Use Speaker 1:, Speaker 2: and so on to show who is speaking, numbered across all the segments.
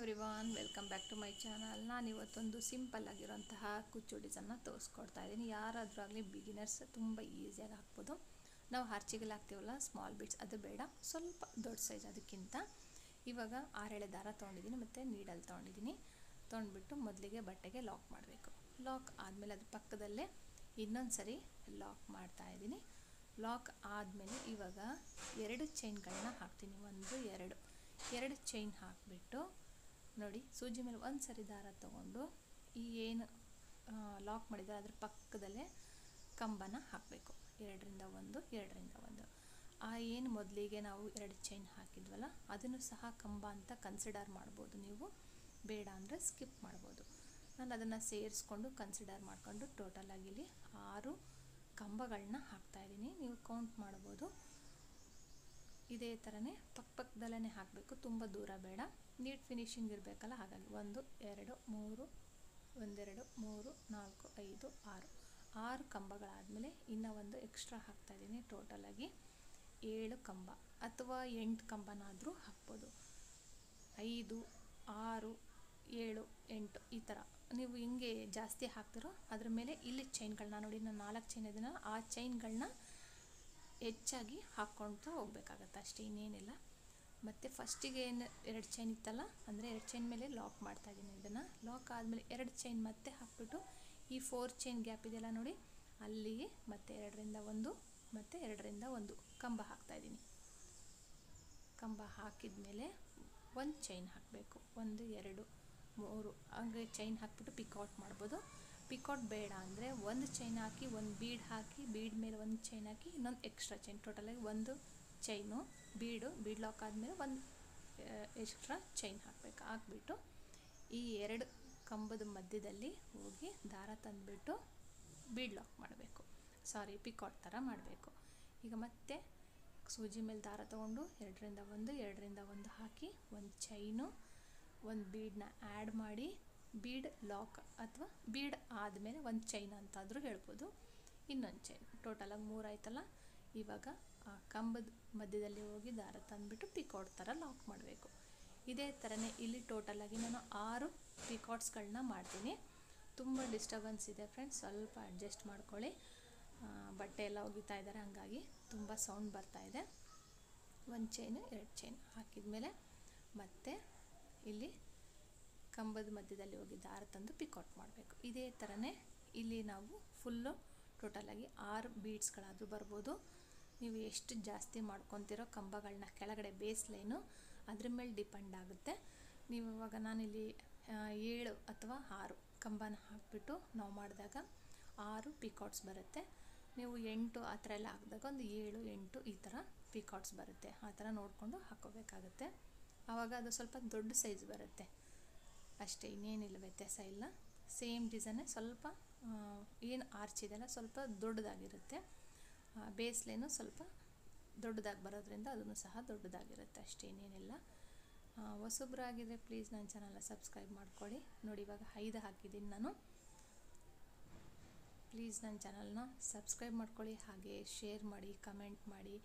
Speaker 1: Everyone, welcome back to my channel. ನಾನು ಇವತ್ತೊಂದು simple ಆಗಿರೋಂತಹ ಕುಚ್ಚು ಡಿಸೈನ್ನ ತೋರಿಸ್ಕೊಡ್ತಾ ಇದ್ದೀನಿ. ಯಾರಾದರೂ ಆಗಲಿ ಬಿಗಿನರ್ಸ್ ತುಂಬ ಈಸಿಯಾಗಿ ಹಾಕ್ಬೋದು. ನಾವು ಹರ್ಚಿಗೆಲ್ಲ ಹಾಕ್ತೀವಲ್ಲ ಸ್ಮಾಲ್ ಬಿಟ್ಸ್, ಅದು ಬೇಡ, ಸ್ವಲ್ಪ ದೊಡ್ಡ ಸೈಜ್. ಅದಕ್ಕಿಂತ ಇವಾಗ 6 ದಾರ ತೊಗೊಂಡಿದ್ದೀನಿ ಮತ್ತು ನೀಡಲ್ ತೊಗೊಂಡ್ಬಿಟ್ಟು ಮೊದಲಿಗೆ ಬಟ್ಟೆಗೆ ಲಾಕ್ ಮಾಡಬೇಕು. ಲಾಕ್ ಆದಮೇಲೆ ಅದ್ರ ಪಕ್ಕದಲ್ಲೇ ಇನ್ನೊಂದು ಸರಿ ಲಾಕ್ ಮಾಡ್ತಾ ಇದ್ದೀನಿ. ಲಾಕ್ ಆದಮೇಲೆ ಇವಾಗ 2 ಚೈನ್ಗಳನ್ನ ಹಾಕ್ತೀನಿ. 1 2 ಚೈನ್ ಹಾಕಿಬಿಟ್ಟು ನೋಡಿ, ಸೂಜಿ ಮೇಲೆ ಒಂದು ಸರಿ ದಾರ ತೊಗೊಂಡು ಈ ಏನು ಲಾಕ್ ಮಾಡಿದರೆ ಅದ್ರ ಪಕ್ಕದಲ್ಲೇ ಕಂಬನ ಹಾಕಬೇಕು. 2ರಿಂದ 1 2ರಿಂದ 1. ಆ ಏನು ಮೊದಲಿಗೆ ನಾವು 2 ಚೈನ್ ಹಾಕಿದ್ವಲ್ಲ ಅದನ್ನು ಸಹ ಕಂಬ ಅಂತ ಕನ್ಸಿಡರ್ ಮಾಡ್ಬೋದು. ನೀವು ಬೇಡ ಅಂದರೆ ಸ್ಕಿಪ್ ಮಾಡ್ಬೋದು. ನಾನು ಅದನ್ನು ಸೇರಿಸ್ಕೊಂಡು ಕನ್ಸಿಡರ್ ಮಾಡ್ಕೊಂಡು ಟೋಟಲಾಗಿ ಇಲ್ಲಿ 6 ಕಂಬಗಳನ್ನ ಹಾಕ್ತಾಯಿದ್ದೀನಿ. ನೀವು ಕೌಂಟ್ ಮಾಡ್ಬೋದು. ಇದೇ ಥರನೇ ಪಕ್ಕದಲ್ಲೇ ಹಾಕಬೇಕು, ತುಂಬ ದೂರ ಬೇಡ, ನೀಟ್ ಫಿನಿಶಿಂಗ್ ಇರಬೇಕಲ್ಲ, ಹಾಗಾಗಿ 1 2 3 1 2 3 4 5 6 ಕಂಬಗಳಾದಮೇಲೆ ಇನ್ನೂ ಒಂದು ಎಕ್ಸ್ಟ್ರಾ ಹಾಕ್ತಾಯಿದ್ದೀನಿ. ಟೋಟಲಾಗಿ 7 ಕಂಬ ಅಥವಾ 8 ಕಂಬನಾದರೂ ಹಾಕ್ಬೋದು. 5 6 7 8 ಈ ಥರ ನೀವು ಹಿಂಗೆ ಜಾಸ್ತಿ ಹಾಕ್ತಿರೋ ಅದ್ರ ಮೇಲೆ ಇಲ್ಲಿ ಚೈನ್ಗಳನ್ನ ನೋಡಿ, ನಾನು 4 ಚೈನ್ ಇದನ್ನು ಆ ಚೈನ್ಗಳನ್ನ ಹೆಚ್ಚಾಗಿ ಹಾಕ್ಕೊಳ್ತಾ ಹೋಗ್ಬೇಕಾಗತ್ತೆ, ಅಷ್ಟೇ, ಇನ್ನೇನಿಲ್ಲ. ಮತ್ತು ಫಸ್ಟಿಗೆ ಏನು 2 ಚೈನ್ ಇತ್ತಲ್ಲ, ಅಂದರೆ 2 ಚೈನ್ ಮೇಲೆ ಲಾಕ್ ಮಾಡ್ತಾಯಿದ್ದೀನಿ. ಇದನ್ನು ಲಾಕ್ ಆದಮೇಲೆ 2 ಚೈನ್ ಮತ್ತೆ ಹಾಕಿಬಿಟ್ಟು ಈ 4 ಚೈನ್ ಗ್ಯಾಪ್ ಇದೆಯಲ್ಲ ನೋಡಿ, ಅಲ್ಲಿಗೆ ಮತ್ತೆ 2ರಿಂದ 1 ಮತ್ತು 2ರಿಂದ 1 ಕಂಬ ಹಾಕ್ತಾಯಿದ್ದೀನಿ. ಕಂಬ ಹಾಕಿದ ಮೇಲೆ 1 ಚೈನ್ ಹಾಕಬೇಕು. 1 2 3 ಹಂಗೆ ಚೈನ್ ಹಾಕಿಬಿಟ್ಟು ಪಿಕೌಟ್ ಮಾಡ್ಬೋದು. ಪಿಕೌಟ್ ಬೇಡ ಅಂದರೆ 1 ಚೈನ್ ಹಾಕಿ 1 ಬೀಡ್ ಹಾಕಿ, ಬೀಡ್ ಮೇಲೆ 1 ಚೈನ್ ಹಾಕಿ ಇನ್ನೊಂದು ಎಕ್ಸ್ಟ್ರಾ ಚೈನ್, ಟೋಟಲಾಗಿ 1 ಚೈನು ಬೀಡ್ ಲಾಕ್ ಆದಮೇಲೆ 1 ಎಕ್ಸ್ಟ್ರಾ ಚೈನ್ ಹಾಕಬೇಕು. ಹಾಕ್ಬಿಟ್ಟು ಈ 2 ಕಂಬದ ಮಧ್ಯದಲ್ಲಿ ಹೋಗಿ ದಾರ ತಂದುಬಿಟ್ಟು ಬೀಡ್ ಲಾಕ್ ಮಾಡಬೇಕು, ಪಿಕೌಟ್ ಥರ ಮಾಡಬೇಕು. ಈಗ ಮತ್ತೆ ಸೂಜಿ ಮೇಲೆ ದಾರ ತೊಗೊಂಡು 2ರಿಂದ 1 2ರಿಂದ 1 ಹಾಕಿ 1 ಚೈನು 1 ಬೀಡನ್ನ ಆ್ಯಡ್ ಮಾಡಿ ಬೀಡ್ ಲಾಕ್ ಅಥವಾ ಬೀಡ್ ಆದಮೇಲೆ 1 ಚೈನ್ ಅಂತಾದರೂ ಹೇಳ್ಬೋದು, ಇನ್ನೊಂದು ಚೈನ್, ಟೋಟಲಾಗಿ 3 ಆಯ್ತಲ್ಲ. ಇವಾಗ ಆ ಕಂಬದ ಮಧ್ಯದಲ್ಲಿ ಹೋಗಿ ದಾರ ತಂದುಬಿಟ್ಟು ಪಿಕೌಟ್ ಥರ ಲಾಕ್ ಮಾಡಬೇಕು. ಇದೇ ಥರನೇ ಇಲ್ಲಿ ಟೋಟಲಾಗಿ ನಾನು 6 ಪಿಕೌಟ್ಸ್ಗಳನ್ನ ಮಾಡ್ತೀನಿ. ತುಂಬ ಡಿಸ್ಟರ್ಬೆನ್ಸ್ ಇದೆ ಫ್ರೆಂಡ್ಸ್, ಸ್ವಲ್ಪ ಅಡ್ಜಸ್ಟ್ ಮಾಡ್ಕೊಳ್ಳಿ. ಬಟ್ಟೆ ಎಲ್ಲ ಒಗಿತಾ ಇದ್ದಾರೆ, ಹಾಗಾಗಿ ತುಂಬ ಸೌಂಡ್ ಬರ್ತಾಯಿದೆ. 1 ಚೈನು 2 ಚೈನ್ ಹಾಕಿದ ಮೇಲೆ ಮತ್ತೆ ಇಲ್ಲಿ ಕಂಬದ ಮಧ್ಯದಲ್ಲಿ ಹೋಗಿ ದಾರ ತಂದು ಪಿಕೌಟ್ ಮಾಡಬೇಕು. ಇದೇ ಥರನೇ ಇಲ್ಲಿ ನಾವು ಫುಲ್ಲು ಟೋಟಲಾಗಿ 6 ಬೀಡ್ಸ್ಗಳಾದರೂ ಬರ್ಬೋದು. ನೀವು ಎಷ್ಟು ಜಾಸ್ತಿ ಮಾಡ್ಕೊತಿರೋ ಕಂಬಗಳನ್ನ ಕೆಳಗಡೆ ಬೇಸ್ ಲೈನು ಅದ್ರ ಮೇಲೆ ಡಿಪೆಂಡ್ ಆಗುತ್ತೆ. ನೀವು ಇವಾಗ ನಾನಿಲ್ಲಿ 7 ಅಥವಾ 6 ಕಂಬನ ಹಾಕಿಬಿಟ್ಟು ನಾವು ಮಾಡಿದಾಗ 6 ಪಿಕೌಟ್ಸ್ ಬರುತ್ತೆ. ನೀವು 8 ಆ ಥರ ಎಲ್ಲ ಹಾಕಿದಾಗ ಒಂದು 7 8 ಈ ಥರ ಪಿಕೌಟ್ಸ್ ಬರುತ್ತೆ. ಆ ಥರ ನೋಡಿಕೊಂಡು ಹಾಕ್ಕೋಬೇಕಾಗುತ್ತೆ. ಆವಾಗ ಅದು ಸ್ವಲ್ಪ ದೊಡ್ಡ ಸೈಜ್ ಬರುತ್ತೆ, ಅಷ್ಟೇ, ಇನ್ನೇನಿಲ್ಲ, ವ್ಯತ್ಯಾಸ ಇಲ್ಲ. ಸೇಮ್ ಡಿಸೈನೇ, ಸ್ವಲ್ಪ ಏನು ಆರ್ಚ್ ಇದೆಯಲ್ಲ ಸ್ವಲ್ಪ ದೊಡ್ಡದಾಗಿರುತ್ತೆ. ಬೇಸ್ ಲೈನು ಸ್ವಲ್ಪ ದೊಡ್ಡದಾಗಿ ಬರೋದ್ರಿಂದ ಅದನ್ನು ಸಹ ದೊಡ್ಡದಾಗಿರುತ್ತೆ, ಅಷ್ಟೇ, ಇನ್ನೇನಿಲ್ಲ. ಹೊಸಬ್ರಾಗಿದ್ದರೆ ಪ್ಲೀಸ್ ನನ್ನ ಚಾನಲ್ನ ಸಬ್ಸ್ಕ್ರೈಬ್ ಮಾಡ್ಕೊಳ್ಳಿ. ನೋಡಿ, ಇವಾಗ 5 ಹಾಕಿದ್ದೀನಿ ನಾನು. ಪ್ಲೀಸ್ ನನ್ನ ಚಾನಲ್ನ ಸಬ್ಸ್ಕ್ರೈಬ್ ಮಾಡ್ಕೊಳ್ಳಿ, ಹಾಗೆ ಶೇರ್ ಮಾಡಿ, ಕಮೆಂಟ್ ಮಾಡಿ.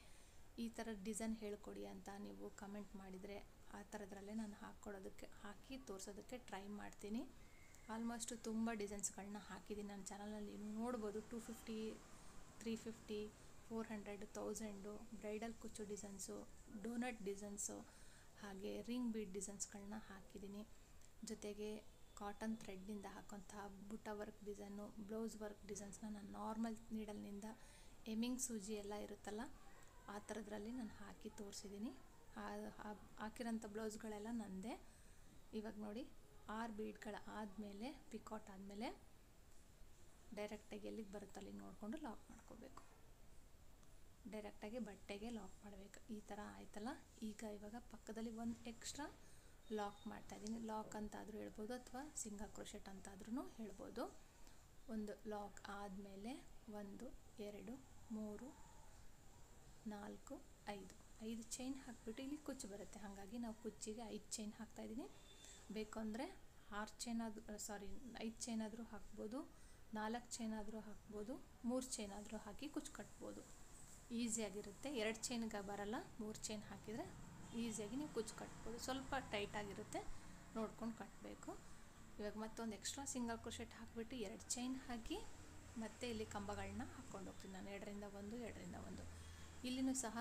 Speaker 1: ಈ ಥರ ಡಿಸೈನ್ ಹೇಳ್ಕೊಡಿ ಅಂತ ನೀವು ಕಮೆಂಟ್ ಮಾಡಿದರೆ ಆ ಥರದ್ರಲ್ಲೇ ನಾನು ಹಾಕಿ ತೋರಿಸೋದಕ್ಕೆ ಟ್ರೈ ಮಾಡ್ತೀನಿ. ಆಲ್ಮೋಸ್ಟು ತುಂಬ ಡಿಸೈನ್ಸ್ಗಳನ್ನ ಹಾಕಿದ್ದೀನಿ ನನ್ನ ಚಾನಲಲ್ಲಿ, ನೋಡ್ಬೋದು. 250 350 400 1000 ಬ್ರೈಡಲ್ ಕುಚ್ಚು ಡಿಸೈನ್ಸು, ಡೋನಟ್ ಡಿಸೈನ್ಸು, ಹಾಗೆ ರಿಂಗ್ ಬೀಡ್ ಡಿಸೈನ್ಸ್ಗಳನ್ನ ಹಾಕಿದ್ದೀನಿ. ಜೊತೆಗೆ ಕಾಟನ್ ಥ್ರೆಡ್ನಿಂದ ಹಾಕೋಂತಹ ಬುಟ್ಟ ವರ್ಕ್ ಡಿಸೈನು, ಬ್ಲೌಸ್ ವರ್ಕ್ ಡಿಸೈನ್ಸ್ನ ನಾನು ನಾರ್ಮಲ್ ನೀಡಲ್ನಿಂದ ಎಮ್ಮಿಂಗ್ ಸೂಜಿ ಎಲ್ಲ ಇರುತ್ತಲ್ಲ ಆ ಥರದ್ರಲ್ಲಿ ನಾನು ಹಾಕಿ ತೋರಿಸಿದ್ದೀನಿ. ಹಾಕಿರೋಂಥ ಬ್ಲೌಸ್ಗಳೆಲ್ಲ ನನ್ನದೇ. ಇವಾಗ ನೋಡಿ, 6 ಬೀಡ್ಗಳ ಆದಮೇಲೆ ಪಿಕೌಟ್ ಆದಮೇಲೆ ಡೈರೆಕ್ಟಾಗಿ ಎಲ್ಲಿಗೆ ಬರುತ್ತೋ ಅಲ್ಲಿಗೆ ನೋಡಿಕೊಂಡು ಲಾಕ್ ಮಾಡ್ಕೋಬೇಕು. ಡೈರೆಕ್ಟಾಗಿ ಬಟ್ಟೆಗೆ ಲಾಕ್ ಮಾಡಬೇಕು. ಈ ಥರ ಆಯ್ತಲ್ಲ. ಇವಾಗ ಪಕ್ಕದಲ್ಲಿ 1 ಎಕ್ಸ್ಟ್ರಾ ಲಾಕ್ ಮಾಡ್ತಾಯಿದ್ದೀನಿ. ಲಾಕ್ ಅಂತಾದರೂ ಹೇಳ್ಬೋದು ಅಥವಾ ಸಿಂಗಲ್ ಕ್ರೋಶೆಟ್ ಅಂತಾದ್ರೂ ಹೇಳ್ಬೋದು. 1 ಲಾಕ್ ಆದಮೇಲೆ 1 2 3 4 5 ಚೈನ್ ಹಾಕಿಬಿಟ್ಟು ಇಲ್ಲಿ ಕುಚ್ಚು ಬರುತ್ತೆ, ಹಾಗಾಗಿ ನಾವು ಕುಚ್ಚಿಗೆ 5 ಚೈನ್ ಹಾಕ್ತಾಯಿದ್ದೀನಿ. ಬೇಕು ಅಂದರೆ 6 ಚೈನ್ 5 ಚೈನ್ ಆದರೂ ಹಾಕ್ಬೋದು, 4 ಚೈನ್ ಆದರೂ ಹಾಕ್ಬೋದು, 3 ಚೈನ್ ಆದರೂ ಹಾಕಿ ಕುಚ್ಚು ಕಟ್ಬೋದು. ಈಸಿಯಾಗಿರುತ್ತೆ. 2 ಚೈನ್ಗೆ ಬರಲ್ಲ, 3 ಚೈನ್ ಹಾಕಿದರೆ ಈಸಿಯಾಗಿ ನೀವು ಕುಚ್ಚು ಕಟ್ಬೋದು. ಸ್ವಲ್ಪ ಟೈಟಾಗಿರುತ್ತೆ, ನೋಡ್ಕೊಂಡು ಕಟ್ಟಬೇಕು. ಇವಾಗ ಮತ್ತೊಂದು ಎಕ್ಸ್ಟ್ರಾ ಸಿಂಗಲ್ ಕ್ರೋಶೆಟ್ ಹಾಕಿಬಿಟ್ಟು 2 ಚೈನ್ ಹಾಕಿ ಮತ್ತೆ ಇಲ್ಲಿ ಕಂಬಗಳನ್ನ ಹಾಕ್ಕೊಂಡು ಹೋಗ್ತೀನಿ ನಾನು. 2ರಿಂದ 1 2ರಿಂದ 1. ಇಲ್ಲಿನೂ ಸಹ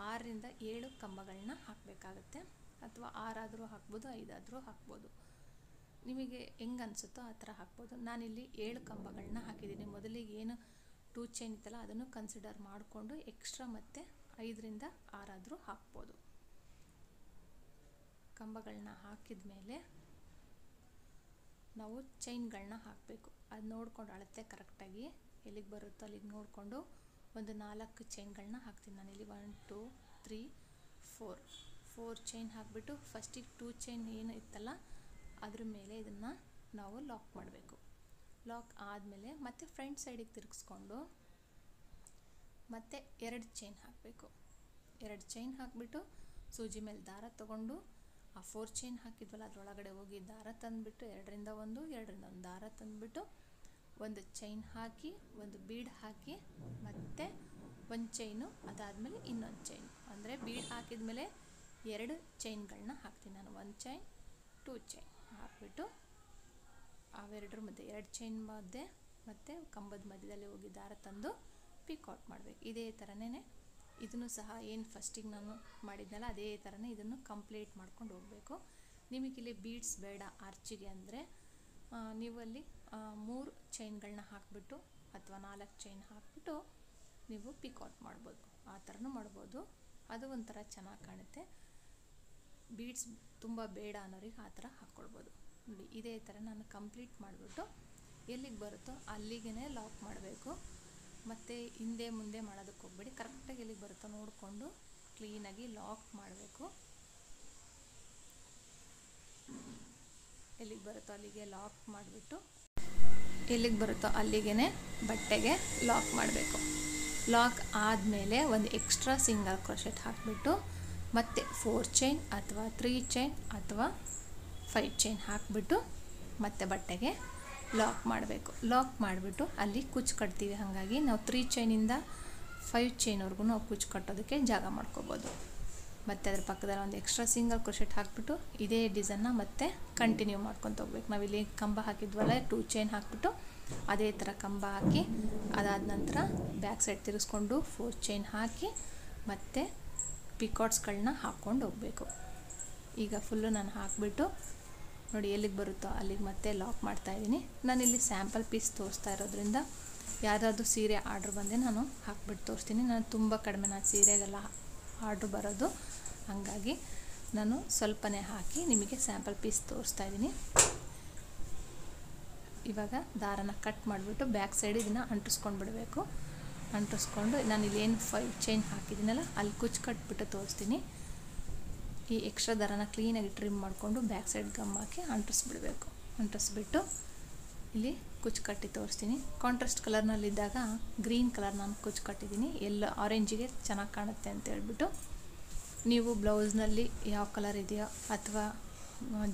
Speaker 1: 6ರಿಂದ 7 ಕಂಬಗಳನ್ನ ಹಾಕಬೇಕಾಗತ್ತೆ. ಅಥವಾ 6 ಆದರೂ ಹಾಕ್ಬೋದು, 5 ಆದರೂ ಹಾಕ್ಬೋದು, ನಿಮಗೆ ಹೆಂಗೆ ಅನಿಸುತ್ತೋ ಆ ಥರ ಹಾಕ್ಬೋದು. ನಾನಿಲ್ಲಿ 7 ಕಂಬಗಳನ್ನ ಹಾಕಿದ್ದೀನಿ. ಮೊದಲಿಗೆ ಏನು 2 ಚೈನ್ ಇತ್ತಲ್ಲ ಅದನ್ನು ಕನ್ಸಿಡರ್ ಮಾಡಿಕೊಂಡು ಎಕ್ಸ್ಟ್ರಾ ಮತ್ತೆ 5ರಿಂದ 6 ಆದರೂ ಹಾಕ್ಬೋದು. ಕಂಬಗಳನ್ನ ಹಾಕಿದ ಮೇಲೆ ನಾವು ಚೈನ್ಗಳನ್ನ ಹಾಕಬೇಕು. ಅದು ನೋಡ್ಕೊಂಡು ಅಳತೆ ಕರೆಕ್ಟಾಗಿ ಎಲ್ಲಿಗೆ ಬರುತ್ತೋ ಅಲ್ಲಿಗೆ ನೋಡಿಕೊಂಡು ಒಂದು 4 ಚೈನ್ಗಳನ್ನ ಹಾಕ್ತೀನಿ ನಾನಿಲ್ಲಿ. 1 2 3 4 ಚೈನ್ ಹಾಕಿಬಿಟ್ಟು ಫಸ್ಟಿಗೆ 2 ಚೈನ್ ಏನು ಇತ್ತಲ್ಲ ಅದ್ರ ಮೇಲೆ ಇದನ್ನು ನಾವು ಲಾಕ್ ಮಾಡಬೇಕು. ಲಾಕ್ ಆದಮೇಲೆ ಮತ್ತೆ ಫ್ರಂಟ್ ಸೈಡಿಗೆ ತಿರುಗಿಸ್ಕೊಂಡು ಮತ್ತೆ 2 ಚೈನ್ ಹಾಕಬೇಕು. 2 ಚೈನ್ ಹಾಕಿಬಿಟ್ಟು ಸೂಜಿ ಮೇಲೆ ದಾರ ತಗೊಂಡು ಆ 4 ಚೈನ್ ಹಾಕಿದ್ವಲ್ಲ ಅದರೊಳಗಡೆ ಹೋಗಿ ದಾರ ತಂದುಬಿಟ್ಟು 2ರಿಂದ 1 2ರಿಂದ 1 ದಾರ ತಂದುಬಿಟ್ಟು ಒಂದು ಚೈನ್ ಹಾಕಿ ಒಂದು ಬೀಡ್ ಹಾಕಿ ಮತ್ತೆ ಒಂದು ಚೈನು, ಅದಾದಮೇಲೆ ಇನ್ನೊಂದು ಚೈನ್. ಅಂದರೆ ಬೀಡ್ ಹಾಕಿದ ಮೇಲೆ 2 ಚೈನ್ಗಳನ್ನ ಹಾಕ್ತೀನಿ ನಾನು. 1 ಚೈನ್ 2 ಚೈನ್ ಹಾಕಿಬಿಟ್ಟು ಅವೆರಡರ ಮಧ್ಯೆ 2 ಚೈನ್ ಮಧ್ಯೆ ಮತ್ತು ಕಂಬದ ಮಧ್ಯದಲ್ಲಿ ಹೋಗಿ ದಾರ ತಂದು ಪಿಕೌಟ್ ಮಾಡಬೇಕು. ಇದೇ ಥರನೇ ಇದನ್ನು ಸಹ ಏನು ಫಸ್ಟಿಗೆ ನಾನು ಮಾಡಿದ್ನಲ್ಲ ಅದೇ ಥರನೇ ಇದನ್ನು ಕಂಪ್ಲೀಟ್ ಮಾಡ್ಕೊಂಡು ಹೋಗಬೇಕು. ನಿಮಗಿಲ್ಲಿ ಬೀಡ್ಸ್ ಬೇಡ ಆರ್ಚಿಗೆ ಅಂದರೆ ನೀವು ಅಲ್ಲಿ 3 ಚೈನ್ಗಳನ್ನ ಹಾಕಿಬಿಟ್ಟು ಅಥವಾ 4 ಚೈನ್ ಹಾಕಿಬಿಟ್ಟು ನೀವು ಪಿಕೌಟ್ ಮಾಡ್ಬೋದು. ಆ ಥರನೂ ಮಾಡ್ಬೋದು, ಅದು ಒಂಥರ ಚೆನ್ನಾಗಿ ಕಾಣುತ್ತೆ. ಬೀಡ್ಸ್ ತುಂಬ ಬೇಡ ಅನ್ನೋರಿಗೆ ಆ ಥರ ಹಾಕ್ಕೊಳ್ಬೋದು. ನೋಡಿ ಇದೇ ಥರ ನಾನು ಕಂಪ್ಲೀಟ್ ಮಾಡಿಬಿಟ್ಟು ಎಲ್ಲಿಗೆ ಬರುತ್ತೋ ಅಲ್ಲಿಗೆ ಲಾಕ್ ಮಾಡಬೇಕು. ಮತ್ತು ಹಿಂದೆ ಮುಂದೆ ಮಾಡೋದಕ್ಕೆ ಹೋಗ್ಬೇಡಿ, ಕರೆಕ್ಟಾಗಿ ಎಲ್ಲಿಗೆ ಬರುತ್ತೋ ನೋಡಿಕೊಂಡು ಕ್ಲೀನಾಗಿ ಲಾಕ್ ಮಾಡಬೇಕು. ಎಲ್ಲಿಗೆ ಬರುತ್ತೋ ಅಲ್ಲಿಗೆ ಲಾಕ್ ಮಾಡಿಬಿಟ್ಟು ಎಲ್ಲಿಗೆ ಬರುತ್ತೋ ಅಲ್ಲಿಗೆ ಬಟ್ಟೆಗೆ ಲಾಕ್ ಮಾಡಬೇಕು. ಲಾಕ್ ಆದಮೇಲೆ ಒಂದು ಎಕ್ಸ್ಟ್ರಾ ಸಿಂಗಲ್ ಕ್ರೋಶೆಟ್ ಹಾಕಿಬಿಟ್ಟು ಮತ್ತೆ 4 ಚೈನ್ ಅಥವಾ 3 ಚೈನ್ ಅಥವಾ 5 ಚೈನ್ ಹಾಕಿಬಿಟ್ಟು ಮತ್ತೆ ಬಟ್ಟೆಗೆ ಲಾಕ್ ಮಾಡಬೇಕು. ಲಾಕ್ ಮಾಡಿಬಿಟ್ಟು ಅಲ್ಲಿ ಕುಚ್ಚು ಕಟ್ತೀವಿ, ಹಾಗಾಗಿ ನಾವು 3 ಚೈನಿಂದ 5 ಚೈನ್ವರೆಗೂ ನಾವು ಕುಚ್ಚು ಕಟ್ಟೋದಕ್ಕೆ ಜಾಗ ಮಾಡ್ಕೋಬೋದು. ಮತ್ತು ಅದ್ರ ಪಕ್ಕದಲ್ಲಿ ಒಂದು ಎಕ್ಸ್ಟ್ರಾ ಸಿಂಗಲ್ ಕ್ರೋಶೆಟ್ ಹಾಕಿಬಿಟ್ಟು ಇದೇ ಡಿಸೈನ್ನ ಮತ್ತೆ ಕಂಟಿನ್ಯೂ ಮಾಡ್ಕೊತ ಹೋಗ್ಬೇಕು. ನಾವಿಲ್ಲಿ ಕಂಬ ಹಾಕಿದ್ವಲ್ಲ 2 ಚೈನ್ ಹಾಕಿಬಿಟ್ಟು ಅದೇ ಥರ ಕಂಬ ಹಾಕಿ ಅದಾದ ನಂತರ ಬ್ಯಾಕ್ ಸೈಡ್ ತಿರುಗಿಸ್ಕೊಂಡು 4 ಚೈನ್ ಹಾಕಿ ಮತ್ತು ಪಿಕಾಟ್ಸ್ಗಳನ್ನ ಹಾಕ್ಕೊಂಡು ಹೋಗಬೇಕು. ಈಗ ಫುಲ್ಲು ನಾನು ಹಾಕಿಬಿಟ್ಟು ನೋಡಿ ಎಲ್ಲಿಗೆ ಬರುತ್ತೋ ಅಲ್ಲಿಗೆ ಮತ್ತೆ ಲಾಕ್ ಮಾಡ್ತಾಯಿದ್ದೀನಿ. ನಾನಿಲ್ಲಿ ಸ್ಯಾಂಪಲ್ ಪೀಸ್ ತೋರಿಸ್ತಾ ಇರೋದ್ರಿಂದ ಯಾವುದಾದ್ರೂ ಸೀರೆ ಆರ್ಡ್ರ್ ಬಂದರೆ ನಾನು ಹಾಕ್ಬಿಟ್ಟು ತೋರಿಸ್ತೀನಿ. ನಾನು ತುಂಬ ಕಡಿಮೆ, ನಾನು ಸೀರೆಗೆಲ್ಲ ಆರ್ಡ್ರ್ ಬರೋದು, ಹಾಗಾಗಿ ನಾನು ಸ್ವಲ್ಪನೇ ಹಾಕಿ ನಿಮಗೆ ಸ್ಯಾಂಪಲ್ ಪೀಸ್ ತೋರಿಸ್ತಾ ಇದ್ದೀನಿ. ಇವಾಗ ದಾರನ ಕಟ್ ಮಾಡಿಬಿಟ್ಟು ಬ್ಯಾಕ್ ಸೈಡ್ ಇದನ್ನು ಅಂಟಿಸ್ಕೊಂಡು ಬಿಡಬೇಕು. ಅಂಟಿಸ್ಕೊಂಡು ನಾನು ಇಲ್ಲೇನು 5 ಚೈನ್ ಹಾಕಿದ್ದೀನಲ್ಲ ಅಲ್ಲಿ ಕುಚ್ಚು ಕಟ್ಬಿಟ್ಟು ತೋರಿಸ್ತೀನಿ. ಈ ಎಕ್ಸ್ಟ್ರಾ ದಾರನ ಕ್ಲೀನಾಗಿ ಟ್ರಿಮ್ ಮಾಡಿಕೊಂಡು ಬ್ಯಾಕ್ ಸೈಡ್ ಗಮ್ ಹಾಕಿ ಅಂಟಿಸ್ಬಿಡಬೇಕು. ಅಂಟಿಸ್ಬಿಟ್ಟು ಇಲ್ಲಿ ಕುಚ್ಚು ಕಟ್ಟಿ ತೋರಿಸ್ತೀನಿ. ಕಾಂಟ್ರಾಸ್ಟ್ ಕಲರ್ನಲ್ಲಿದ್ದಾಗ ಗ್ರೀನ್ ಕಲರ್ ನಾನು ಕುಚ್ಚು ಕಟ್ಟಿದ್ದೀನಿ, ಎಲ್ಲ ಆರೆಂಜಿಗೆ ಚೆನ್ನಾಗಿ ಕಾಣುತ್ತೆ ಅಂತ ಹೇಳ್ಬಿಟ್ಟು. ನೀವು ಬ್ಲೌಸ್ನಲ್ಲಿ ಯಾವ ಕಲರ್ ಇದೆಯೋ ಅಥವಾ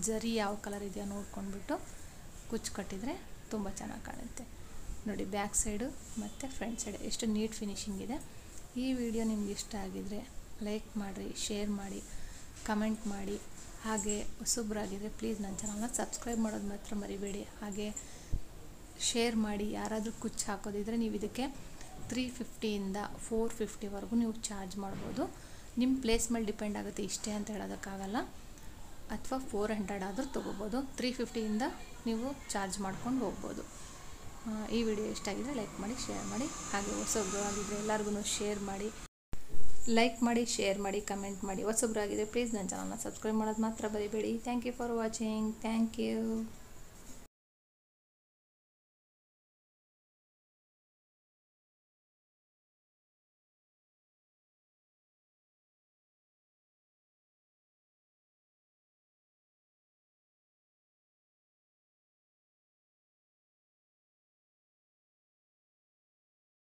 Speaker 1: ಜರಿ ಯಾವ ಕಲರ್ ಇದೆಯೋ ನೋಡ್ಕೊಂಡ್ಬಿಟ್ಟು ಕುಚ್ಚು ಕಟ್ಟಿದರೆ ತುಂಬ ಚೆನ್ನಾಗಿ ಕಾಣುತ್ತೆ. ನೋಡಿ ಬ್ಯಾಕ್ ಸೈಡು ಮತ್ತು ಫ್ರಂಟ್ ಸೈಡ್ ಎಷ್ಟು ನೀಟ್ ಫಿನಿಶಿಂಗ್ ಇದೆ. ಈ ವಿಡಿಯೋ ನಿಮ್ಗೆ ಇಷ್ಟ ಆಗಿದರೆ ಲೈಕ್ ಮಾಡಿರಿ, ಶೇರ್ ಮಾಡಿ, ಕಮೆಂಟ್ ಮಾಡಿ. ಹಾಗೆ ಹೊಸಬ್ರಾಗಿದ್ದರೆ ಪ್ಲೀಸ್ ನನ್ನ ಚಾನಲ್ನ ಸಬ್ಸ್ಕ್ರೈಬ್ ಮಾಡೋದು ಮಾತ್ರ ಮರಿಬೇಡಿ. ಹಾಗೆ ಶೇರ್ ಮಾಡಿ. ಯಾರಾದರೂ ಕುಚ್ಚು ಹಾಕೋದಿದ್ರೆ ನೀವು ಇದಕ್ಕೆ 350ಇಂದ 450ವರೆಗೂ ನೀವು ಚಾರ್ಜ್ ಮಾಡ್ಬೋದು. ನಿಮ್ಮ ಪ್ಲೇಸ್ ಮೇಲೆ ಡಿಪೆಂಡ್ ಆಗುತ್ತೆ, ಇಷ್ಟೇ ಅಂತ ಹೇಳೋದಕ್ಕಾಗಲ್ಲ. ಅಥವಾ 400 ಆದರೂ ತೊಗೋಬೋದು. 350ಇಂದ ನೀವು ಚಾರ್ಜ್ ಮಾಡ್ಕೊಂಡು ಹೋಗ್ಬೋದು. ಈ ವಿಡಿಯೋ ಇಷ್ಟ ಆಗಿದ್ರೆ ಲೈಕ್ ಮಾಡಿ, ಶೇರ್ ಮಾಡಿ. ಹಾಗೆ ಹೊಸಬ್ರಾಗಿದ್ದರೆ ಎಲ್ಲರಿಗೂ ಶೇರ್ ಮಾಡಿ, ಲೈಕ್ ಮಾಡಿ, ಶೇರ್ ಮಾಡಿ, ಕಮೆಂಟ್ ಮಾಡಿ. ಹೊಸಬ್ರಾಗಿದ್ದರೆ ಪ್ಲೀಸ್ ನನ್ನ ಚಾನಲ್ನ ಸಬ್ಸ್ಕ್ರೈಬ್ ಮಾಡೋದು ಮಾತ್ರ ಬರಿಬೇಡಿ. Thank you for watching. Thank you.